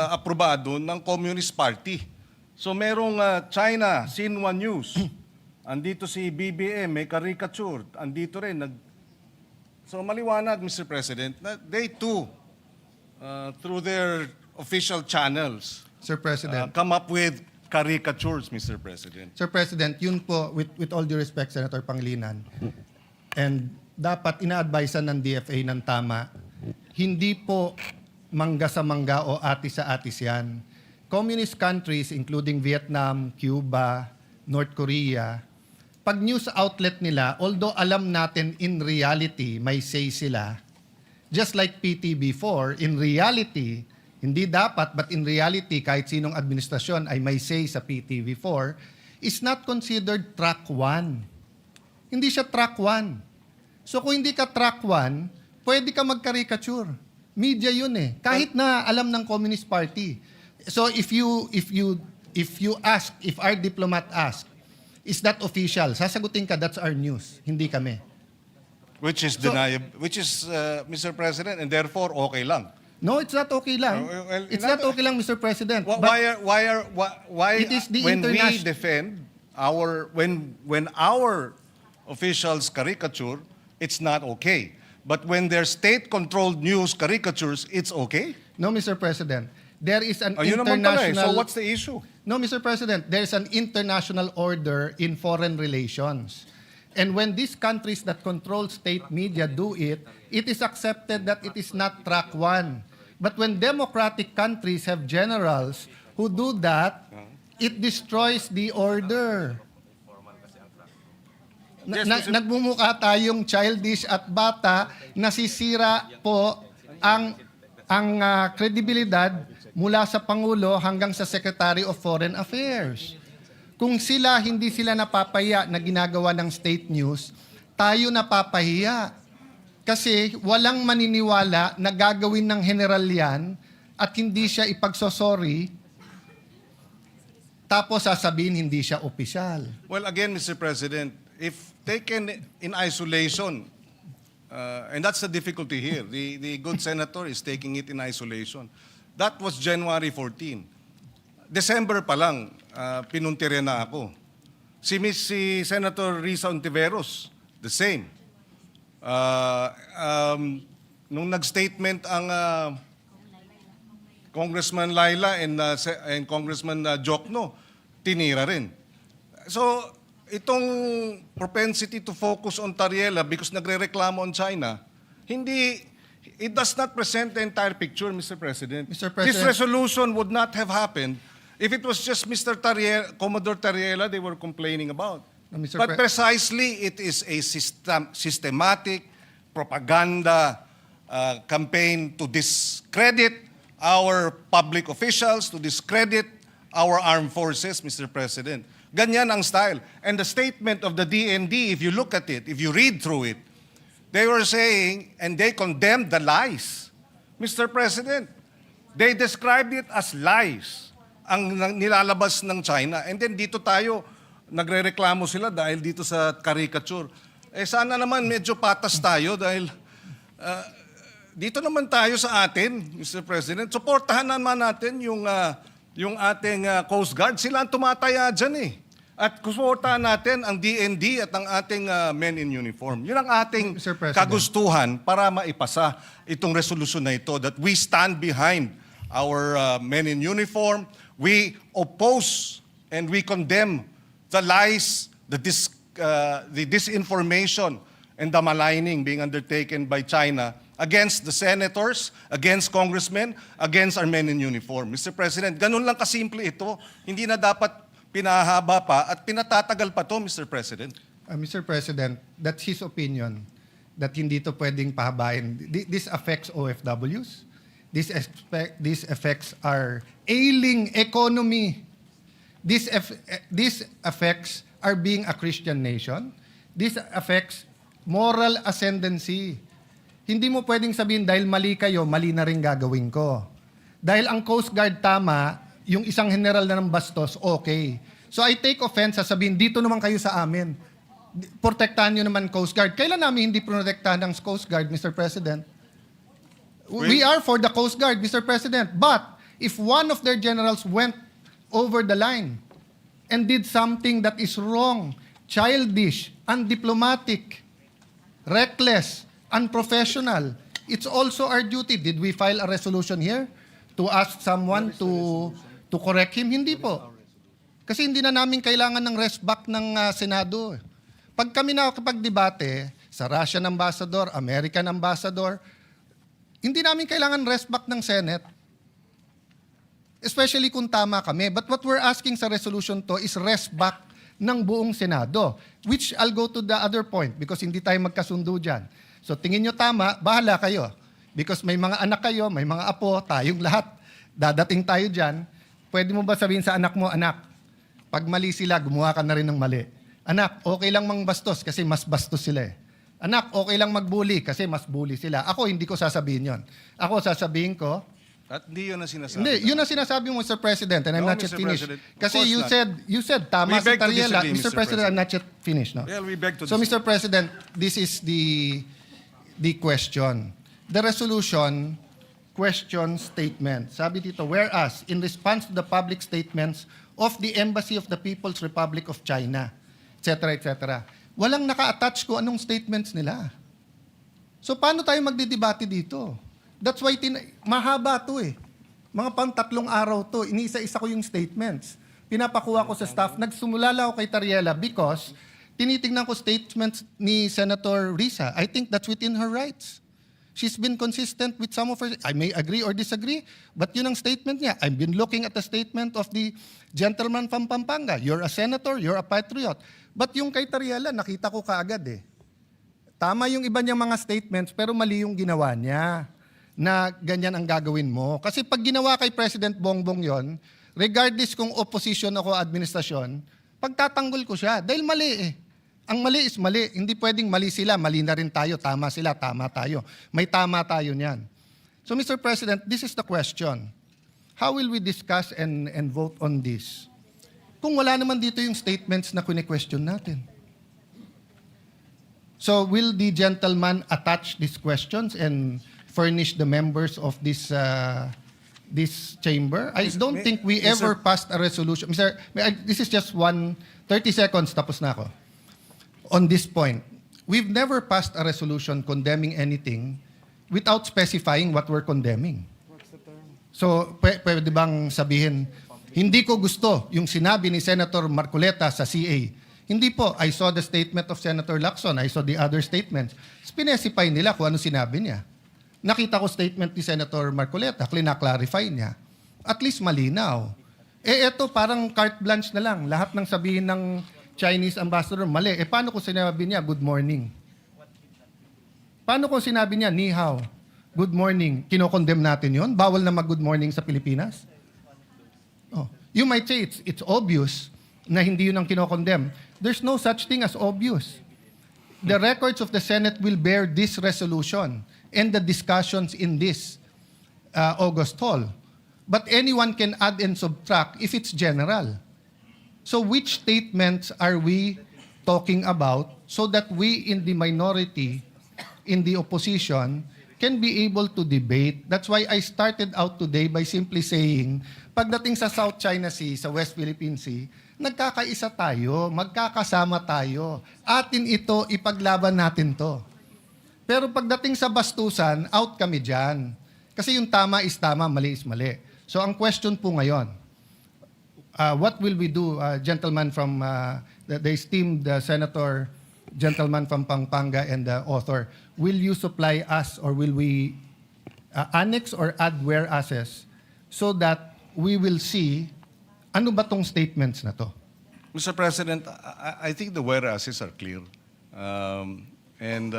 aprobado ng Communist Party. So merong China, Xinhua News. Andito si BBM, may caricature. Andito rin. So maliwanag, Mr. President, na they too, through their official channels, Sir President. come up with caricatures, Mr. President. Sir President, yun po, with all due respect, Senator Pangilinan, and dapat ina-advisean ng DFA ng tama, hindi po mangga sa mangga o atis sa atis yan. Communist countries, including Vietnam, Cuba, North Korea, pag news outlet nila, although alam natin in reality, may say sila, just like PTB4, in reality, hindi dapat, but in reality, kahit sinong administrasyon ay may say sa PTV4, is not considered track 1. Hindi siya track 1. So kung hindi ka track 1, pwede ka mag-caricature. Media yun eh. Kahit na alam ng Communist Party. So if our diplomat ask, is that official? Sasagutin ka, that's our news. Hindi kami. Which is Mr. President, and therefore okay lang. No, it's not okay lang. Well, It's not okay lang, Mr. President. Why It is the when we international- defend when our officials caricature, it's not okay. But when they're state-controlled news caricatures, it's okay? No, Mr. President. There is an Ayun naman pala eh. international... So what's the issue? No, Mr. President, there's an international order in foreign relations. And when these countries that control state media do it, it is accepted that it is not track 1. But when democratic countries have generals who do that, it destroys the order. Yes, Mr. Nagmumukha tayong childish at bata, nasisira po ang kredibilidad mula sa Pangulo hanggang sa Secretary of Foreign Affairs. Kung hindi sila napapahiya na ginagawa ng state news, tayo napapahiya. Kasi walang maniniwala na gagawin ng general yan at hindi siya ipagsosorry, tapos sasabihin hindi siya opisyal. Well, again, Mr. President, if taken in isolation, and that's the difficulty here, the good senator is taking it in isolation. That was January 14. December pa lang, pinuntirya na ako. Si Senator Risa Ontiveros, the same. Nung nag-statement ang Congressman Laila and Congressman Jokno, tinira rin. So, itong propensity to focus on Tariela because nagre-reklamo on China, it does not present the entire picture, Mr. President. Mr. President. This resolution would not have happened if it was just Mr. Tariela, Commodore Tariela they were complaining about. Mr. But precisely, it is a systematic propaganda campaign to discredit our public officials, to discredit our armed forces, Mr. President. Ganyan ang style. And the statement of the DND, if you look at it, if you read through it, they were saying, and they condemned the lies. Mr. President, they described it as lies ang nilalabas ng China. And then dito tayo, nagre-reklamo sila dahil dito sa caricature. Sana naman medyo patas tayo dahil dito naman tayo sa atin, Mr. President. Suportahan naman natin yung ating Coast Guard. Sila ang tumataya dyan eh. At suportahan natin ang DND at ang ating men in uniform. Yun ang ating Mr. President. kagustuhan para maipasa itong resolusyon na ito that we stand behind our men in uniform. We oppose and we condemn the lies, the disinformation, and the maligning being undertaken by China against the senators, against congressmen, against our men in uniform. Mr. President, ganun lang kasimple ito. Hindi na dapat pinahaba pa at pinatatagal pa to, Mr. President. Mr. President, that's his opinion that hindi to pwedeng pahabain. This affects OFWs. This affects our ailing economy. This affects our being a Christian nation. This affects moral ascendancy. Hindi mo pwedeng sabihin dahil mali kayo, mali na rin gagawin ko. Dahil ang Coast Guard tama, yung isang general na ng bastos, okay. So I take offense sa sabihin, dito naman kayo sa amin. Protektahan nyo naman Coast Guard. Kailan namin hindi protektahan ng Coast Guard, Mr. President? We are for the Coast Guard, Mr. President. But if one of their generals went over the line and did something that is wrong, childish, undiplomatic, reckless, unprofessional, it's also our duty. Did we file a resolution here to ask someone to correct him? Hindi po. Kasi hindi na namin kailangan ng rest back ng Senado. Pag kami nakakapag-debate sa Russian ambassador, American ambassador, hindi namin kailangan rest back ng Senate. Especially kung tama kami. But what we're asking sa resolution to is rest back ng buong Senado. Which I'll go to the other point because hindi tayo magkasundo dyan. So tingin nyo tama, bahala kayo. Because may mga anak kayo, may mga apo, tayong lahat. Dadating tayo dyan. Pwede mo ba sabihin sa anak mo, anak, pag mali sila, gumawa ka na rin ng mali. Anak, okay lang mang bastos kasi mas bastos sila eh. Anak, okay lang mag-bully kasi mas bully sila. Ako, hindi ko sasabihin yon. Ako, sasabihin ko, At hindi yun ang sinasabi. hindi, yun ang sinasabi mo, Mr. President, and I'm No, not yet Mr. finished. President. Of Kasi course you said, tama We si beg to Tariela. disagree, Mr. Mr. President, I'm not yet finished. No? Well, we beg to So, disagree. Mr. President, this is the question. The resolution question statement. Sabi dito, whereas, in response to the public statements of the Embassy of the People's Republic of China, etc., etc., walang naka-attach ko anong statements nila. So, paano tayo magdidebate dito? That's why mahaba to eh. Mga pang 3 araw to, iniisa-isa ko yung statements. Pinapakuha ko sa staff. Nagsumulala ako kay Tariela because tinitingnan ko statements ni Senator Risa. I think that's within her rights. She's been consistent with some of her, I may agree or disagree, but yun ang statement niya. I've been looking at the statement of the gentleman from Pampanga. You're a senator, you're a patriot. But yung kay Tariela, nakita ko kaagad eh. Tama yung iba niyang mga statements, pero mali yung ginawa niya na ganyan ang gagawin mo. Kasi pag ginawa kay President Bongbong yon, regardless kung opposition ako administrasyon, pagtatanggol ko siya. Dahil mali eh. Ang mali is mali. Hindi pwedeng mali sila, mali na rin tayo. Tama sila, tama tayo. May tama tayo niyan. So Mr. President, this is the question. How will we discuss and vote on this? Kung wala naman dito yung statements na kine-question natin. So will the gentleman attach these questions and furnish the members of this chamber? I don't think we ever passed a resolution. This is just 30 seconds, tapos na ako. On this point, we've never passed a resolution condemning anything without specifying what we're condemning. So, pwede bang sabihin, hindi ko gusto yung sinabi ni Senator Marcoleta sa CA. Hindi po. I saw the statement of Senator Lacson. I saw the other statements. Specify nila kung ano sinabi niya. Nakita ko statement ni Senator Marcoleta. Clarify niya. At least malinaw. Eto parang carte blanche na lang. Lahat ng sabihin ng Chinese ambassador, mali. Paano kung sinabi niya, good morning? Paano kung sinabi niya, ni hao? Good morning. Kinokondemn natin yon. Bawal na mag-good morning sa Pilipinas? Oh. You might say it's obvious na hindi yun ang kinokondemn. There's no such thing as obvious. The records of the Senate will bear this resolution and the discussions in this August hall. But anyone can add and subtract if it's general. So which statements are we talking about so that we in the minority, in the opposition, can be able to debate? That's why I started out today by simply saying, pagdating sa South China Sea, sa West Philippine Sea, nagkakaisa tayo, magkakasama tayo. Atin ito, ipaglaban natin to. Pero pagdating sa bastusan, out kami dyan. Kasi yung tama is tama, mali is mali. So ang question po ngayon, what will we do, gentleman from the esteemed senator, gentleman from Pampanga and the author, will you supply us or will we annex or add whereases so that we will see ano ba tong statements na to? Mr. President, I think the whereases are clear. And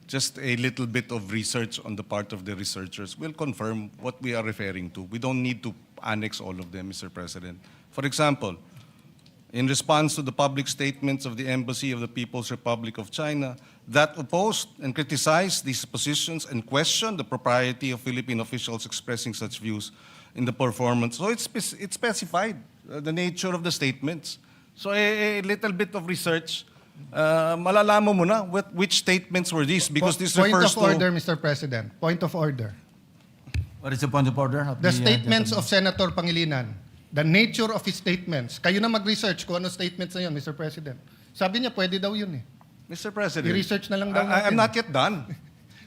just a little bit of research on the part of the researchers will confirm what we are referring to. We don't need to annex all of them, Mr. President. For example, in response to the public statements of the Embassy of the People's Republic of China that opposed and criticized these positions and questioned the propriety of Philippine officials expressing such views in the performance. So it's specified, the nature of the statements. So a little bit of research, malalaman mo na which statements were these because this Point refers of order, Mr. President. Point of order. What is the point of order? The statements of Senator Pangilinan, the nature of his statements. Kayo na mag-research kung ano statements na yun, Mr. President. Sabi niya, pwede daw yun eh. Mr. President, I-research na lang daw natin. I'm not yet done.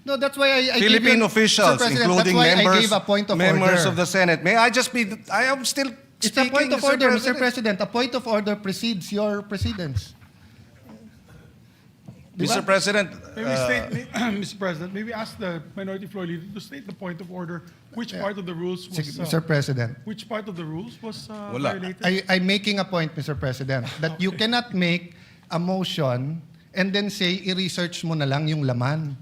No, that's why I Philippine gave officials, Mr. President, including that's why members, I gave a point of members order. of the Senate. May I just be, I am still It's a speaking, point of order, Mr. President. President. A point of order precedes your precedence. Mr. President, Mr. President, maybe ask the minority floor leader to state the point of order. Which part of the rules was Mr. President. which part of the rules was Wala. violated? I'm making a point, Mr. President, that you cannot make a motion and then say, i-research mo na lang yung laman.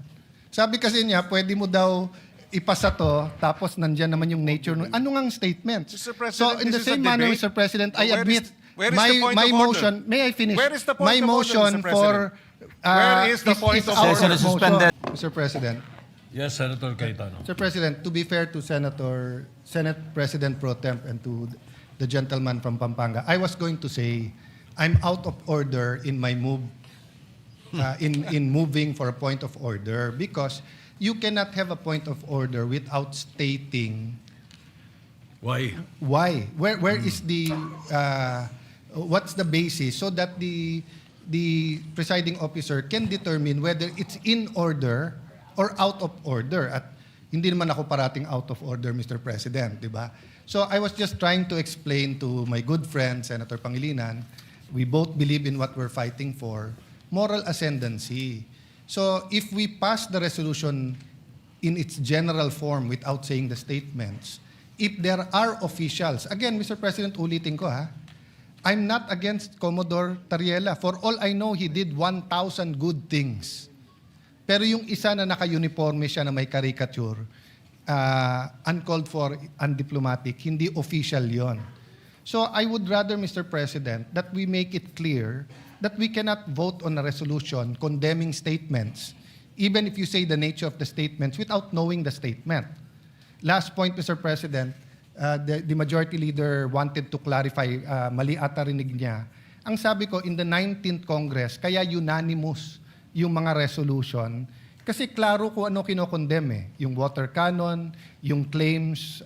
Sabi kasi niya, pwede mo daw ipasa to, tapos nandyan naman yung nature. Ano ngang statements? Mr. President, So in the this is a same manner, debate. Mr. President, I Where is- admit, where is the point my of order? motion, may I finish? Where is the point my of order, motion Mr. President? for... Where is the point of out order? motion. Suspended. Mr. President. Yes, Senator Cayetano. Sir President, to be fair to Senate President Pro Temp and to the gentleman from Pampanga, I was going to say I'm out of order in my move, in moving for a point of order because you cannot have a point of order without stating Why? why. Where is the what's the basis so that the presiding officer can determine whether it's in order or out of order. At hindi naman ako parating out of order, Mr. President, di ba? So I was just trying to explain to my good friend, Senator Pangilinan, we both believe in what we're fighting for, moral ascendancy. So if we pass the resolution in its general form without saying the statements, if there are officials, again, Mr. President, ulitin ko ha, I'm not against Commodore Tariela. For all I know, he did 1,000 good things. Pero yung isa na naka-uniforme siya na may caricature, uncalled for, undiplomatic, hindi official yon. So I would rather, Mr. President, that we make it clear that we cannot vote on a resolution condemning statements, even if you say the nature of the statements without knowing the statement. Last point, Mr. President, the majority leader wanted to clarify, mali ata rinig niya. Ang sabi ko, in the 19th Congress, kaya unanimous yung mga resolution, kasi klaro kung ano kinokondem eh. Yung water cannon, yung claims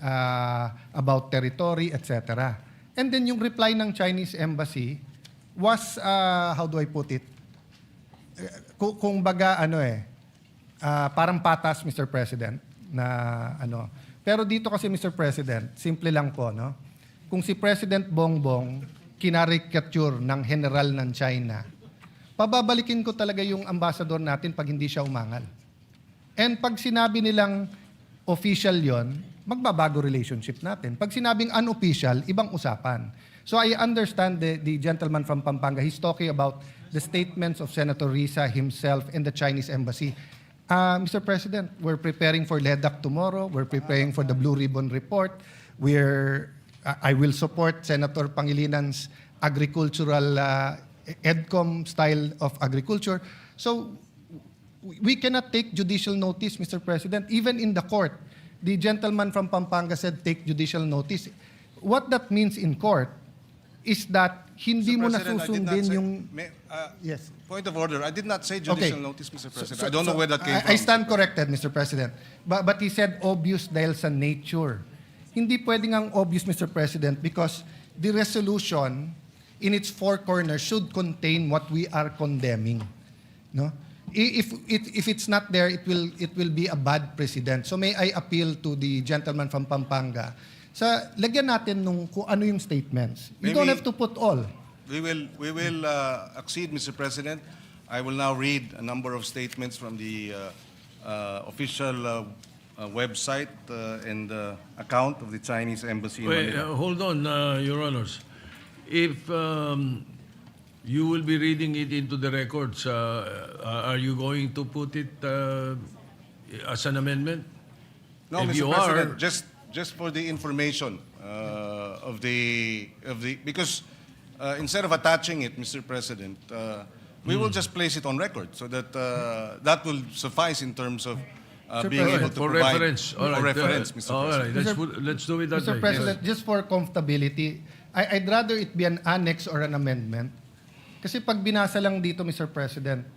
about territory, etc. And then yung reply ng Chinese embassy was, how do I put it? Kung baga, parang patas, Mr. President, na ano. Pero dito kasi, Mr. President, simple lang po, no? Kung si President Bongbong kinarikature ng general ng China, pababalikin ko talaga yung ambassador natin pag hindi siya umangal. And pag sinabi nilang official yon, magbabago relationship natin. Pag sinabing unofficial, ibang usapan. So I understand the gentleman from Pampanga, he's talking about the statements of Senator Risa himself and the Chinese embassy. Mr. President, we're preparing for LEDAC tomorrow. We're preparing for the Blue Ribbon Report. I will support Senator Pangilinan's agricultural EDCOM style of agriculture. So we cannot take judicial notice, Mr. President. Even in the court, the gentleman from Pampanga said take judicial notice. What that means in court is that hindi mo Mr. President, nasusundin yung... Yes. Point of order. I did not say judicial Okay. notice, Mr. President. I don't know where that came from. I stand corrected, Mr. President. But he said obvious dahil sa nature. Hindi pwedeng ang obvious, Mr. President, because the resolution in its four corners should contain what we are condemning. No? If it's not there, it will be a bad precedent. So may I appeal to the gentleman from Pampanga, lagyan natin nung kung ano yung statements. You don't Maybe- have to put all. We will accede, Mr. President. I will now read a number of statements from the official website and account of the Chinese embassy in Wait, Manila. hold on, Your Honors. If you will be reading it into the records, are you going to put it as an amendment? No, If Mr. you President, are- just for the information of the because instead of attaching it, Mr. President, we will just place it on record so that that will suffice in terms of being President, able to For provide reference. All for right, reference, Mr. all President. right, let's do it that Mr. way. President, just for comfortability, I'd rather it be an annex or an amendment. Kasi pag binasa lang dito, Mr. President,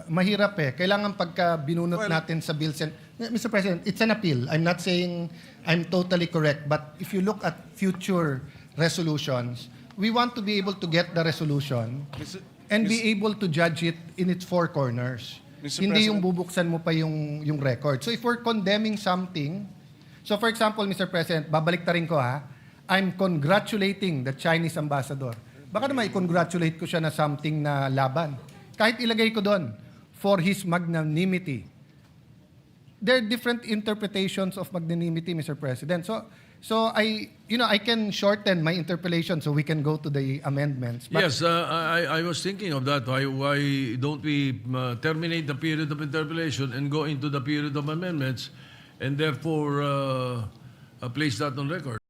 mahirap eh. Kailangan pagka binunot Well- natin sa bills. Mr. President, it's an appeal. I'm not saying I'm totally correct. But if you look at future resolutions, we want to be able to get the resolution Mr. and be able to judge it in its four corners. Mr. Hindi yung President. bubuksan mo pa yung record. So if we're condemning something, so for example, Mr. President, babalik ta rin ko ha, I'm congratulating the Chinese ambassador. Baka naman i-congratulate ko siya na something na laban. Kahit ilagay ko doon, for his magnanimity. There are different interpretations of magnanimity, Mr. President. So I can shorten my interpolation so we can go to the amendments. But Yes, I was thinking of that. Why don't we terminate the period of interpellation and go into the period of amendments and therefore place that on record?